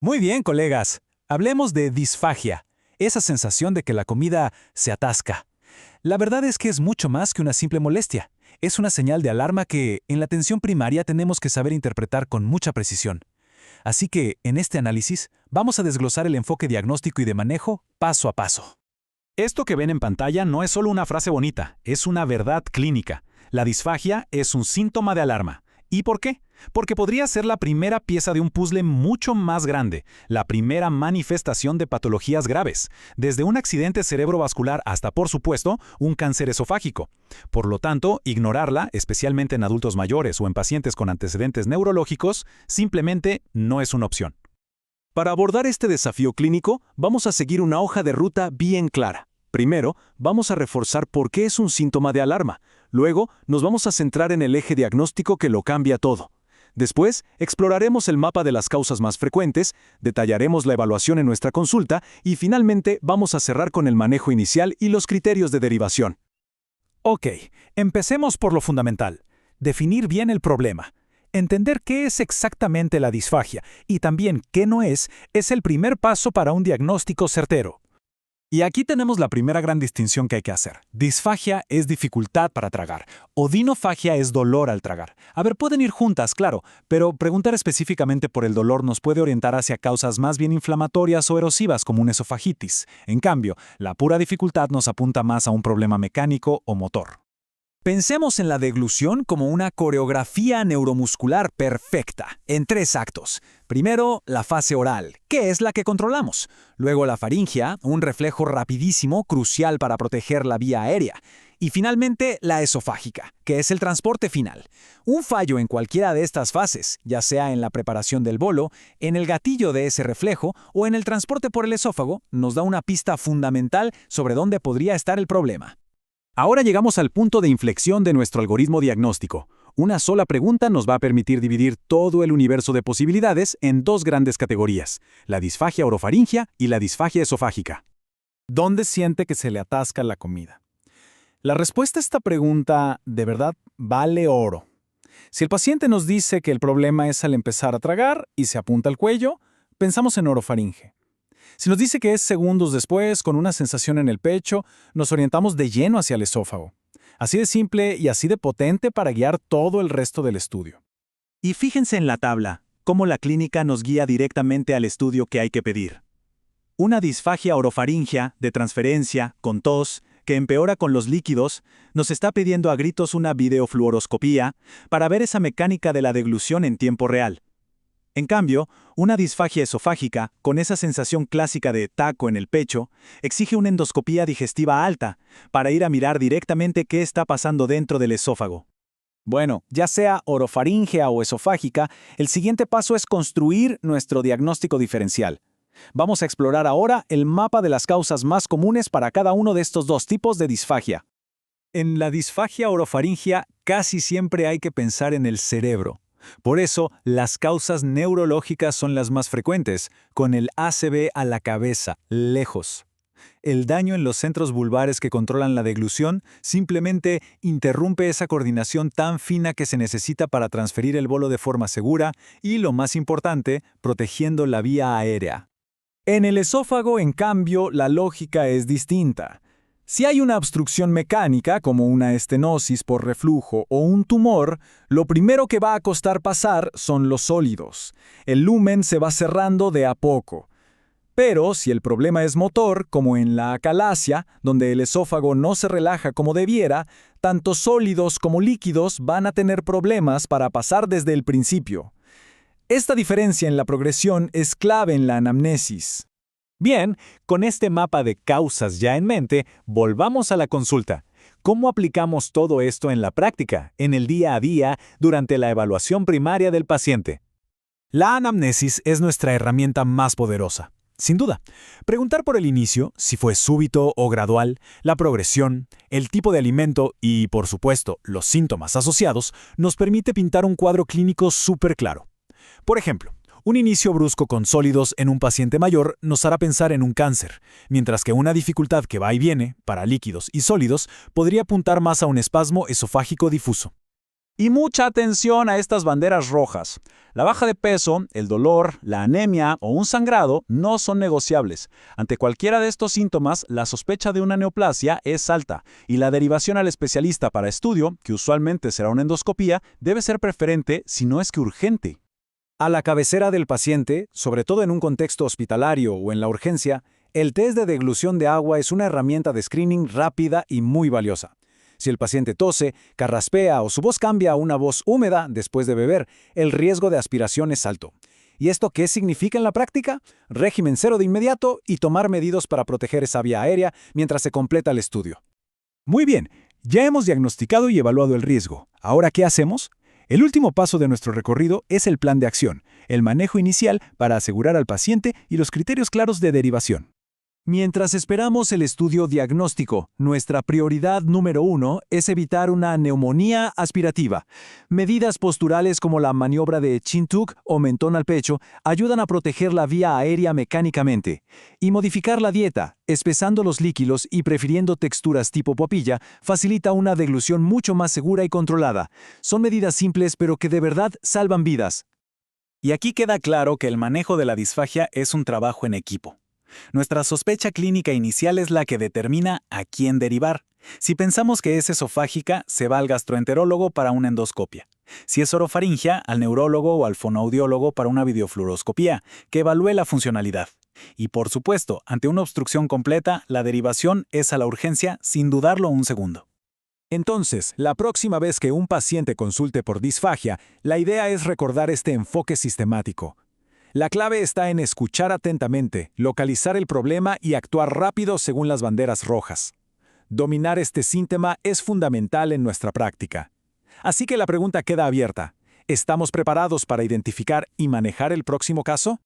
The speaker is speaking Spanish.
Muy bien, colegas. Hablemos de disfagia, esa sensación de que la comida se atasca. La verdad es que es mucho más que una simple molestia. Es una señal de alarma que, en la atención primaria, tenemos que saber interpretar con mucha precisión. Así que, en este análisis, vamos a desglosar el enfoque diagnóstico y de manejo paso a paso. Esto que ven en pantalla no es solo una frase bonita, es una verdad clínica. La disfagia es un síntoma de alarma. ¿Y por qué? Porque podría ser la primera pieza de un puzzle mucho más grande, la primera manifestación de patologías graves, desde un accidente cerebrovascular hasta, por supuesto, un cáncer esofágico. Por lo tanto, ignorarla, especialmente en adultos mayores o en pacientes con antecedentes neurológicos, simplemente no es una opción. Para abordar este desafío clínico, vamos a seguir una hoja de ruta bien clara. Primero, vamos a reforzar por qué es un síntoma de alarma. Luego, nos vamos a centrar en el eje diagnóstico que lo cambia todo. Después, exploraremos el mapa de las causas más frecuentes, detallaremos la evaluación en nuestra consulta y finalmente vamos a cerrar con el manejo inicial y los criterios de derivación. Ok, empecemos por lo fundamental. Definir bien el problema. Entender qué es exactamente la disfagia y también qué no es el primer paso para un diagnóstico certero. Y aquí tenemos la primera gran distinción que hay que hacer. Disfagia es dificultad para tragar, o dinofagia es dolor al tragar. A ver, pueden ir juntas, claro, pero preguntar específicamente por el dolor nos puede orientar hacia causas más bien inflamatorias o erosivas como una esofagitis. En cambio, la pura dificultad nos apunta más a un problema mecánico o motor. Pensemos en la deglución como una coreografía neuromuscular perfecta, en 3 actos. Primero, la fase oral, que es la que controlamos. Luego la faringia, un reflejo rapidísimo, crucial para proteger la vía aérea. Y finalmente, la esofágica, que es el transporte final. Un fallo en cualquiera de estas fases, ya sea en la preparación del bolo, en el gatillo de ese reflejo o en el transporte por el esófago, nos da una pista fundamental sobre dónde podría estar el problema. Ahora llegamos al punto de inflexión de nuestro algoritmo diagnóstico. Una sola pregunta nos va a permitir dividir todo el universo de posibilidades en 2 grandes categorías, la disfagia orofaringia y la disfagia esofágica. ¿Dónde siente que se le atasca la comida? La respuesta a esta pregunta, de verdad, vale oro. Si el paciente nos dice que el problema es al empezar a tragar y se apunta al cuello, pensamos en orofaringe. Si nos dice que es segundos después, con una sensación en el pecho, nos orientamos de lleno hacia el esófago. Así de simple y así de potente para guiar todo el resto del estudio. Y fíjense en la tabla, cómo la clínica nos guía directamente al estudio que hay que pedir. Una disfagia orofaringia, de transferencia, con tos, que empeora con los líquidos, nos está pidiendo a gritos una videofluoroscopía para ver esa mecánica de la deglución en tiempo real. En cambio, una disfagia esofágica, con esa sensación clásica de taco en el pecho, exige una endoscopía digestiva alta, para ir a mirar directamente qué está pasando dentro del esófago. Bueno, ya sea orofaríngea o esofágica, el siguiente paso es construir nuestro diagnóstico diferencial. Vamos a explorar ahora el mapa de las causas más comunes para cada uno de estos 2 tipos de disfagia. En la disfagia orofaringia casi siempre hay que pensar en el cerebro. Por eso, las causas neurológicas son las más frecuentes, con el ACV a la cabeza, lejos. El daño en los centros vulvares que controlan la deglución simplemente interrumpe esa coordinación tan fina que se necesita para transferir el bolo de forma segura y, lo más importante, protegiendo la vía aérea. En el esófago, en cambio, la lógica es distinta. Si hay una obstrucción mecánica, como una estenosis por reflujo o un tumor, lo primero que va a costar pasar son los sólidos. El lumen se va cerrando de a poco. Pero si el problema es motor, como en la acalasia, donde el esófago no se relaja como debiera, tanto sólidos como líquidos van a tener problemas para pasar desde el principio. Esta diferencia en la progresión es clave en la anamnesis. Bien, con este mapa de causas ya en mente, volvamos a la consulta. ¿Cómo aplicamos todo esto en la práctica, en el día a día, durante la evaluación primaria del paciente? La anamnesis es nuestra herramienta más poderosa. Sin duda, preguntar por el inicio, si fue súbito o gradual, la progresión, el tipo de alimento y, por supuesto, los síntomas asociados, nos permite pintar un cuadro clínico súper claro. Por ejemplo, un inicio brusco con sólidos en un paciente mayor nos hará pensar en un cáncer, mientras que una dificultad que va y viene, para líquidos y sólidos, podría apuntar más a un espasmo esofágico difuso. Y mucha atención a estas banderas rojas. La baja de peso, el dolor, la anemia o un sangrado no son negociables. Ante cualquiera de estos síntomas, la sospecha de una neoplasia es alta y la derivación al especialista para estudio, que usualmente será una endoscopía, debe ser preferente si no es que urgente. A la cabecera del paciente, sobre todo en un contexto hospitalario o en la urgencia, el test de deglución de agua es una herramienta de screening rápida y muy valiosa. Si el paciente tose, carraspea o su voz cambia a una voz húmeda después de beber, el riesgo de aspiración es alto. ¿Y esto qué significa en la práctica? Régimen cero de inmediato y tomar medidas para proteger esa vía aérea mientras se completa el estudio. Muy bien, ya hemos diagnosticado y evaluado el riesgo. ¿Ahora qué hacemos? El último paso de nuestro recorrido es el plan de acción, el manejo inicial para asegurar al paciente y los criterios claros de derivación. Mientras esperamos el estudio diagnóstico, nuestra prioridad número 1 es evitar una neumonía aspirativa. Medidas posturales como la maniobra de Chin-Tuck o mentón al pecho ayudan a proteger la vía aérea mecánicamente. Y modificar la dieta, espesando los líquidos y prefiriendo texturas tipo papilla, facilita una deglución mucho más segura y controlada. Son medidas simples pero que de verdad salvan vidas. Y aquí queda claro que el manejo de la disfagia es un trabajo en equipo. Nuestra sospecha clínica inicial es la que determina a quién derivar. Si pensamos que es esofágica, se va al gastroenterólogo para una endoscopia. Si es orofaringia, al neurólogo o al fonoaudiólogo para una videofluoroscopía, que evalúe la funcionalidad. Y por supuesto, ante una obstrucción completa, la derivación es a la urgencia sin dudarlo un segundo. Entonces, la próxima vez que un paciente consulte por disfagia, la idea es recordar este enfoque sistemático. La clave está en escuchar atentamente, localizar el problema y actuar rápido según las banderas rojas. Dominar este síntoma es fundamental en nuestra práctica. Así que la pregunta queda abierta. ¿Estamos preparados para identificar y manejar el próximo caso?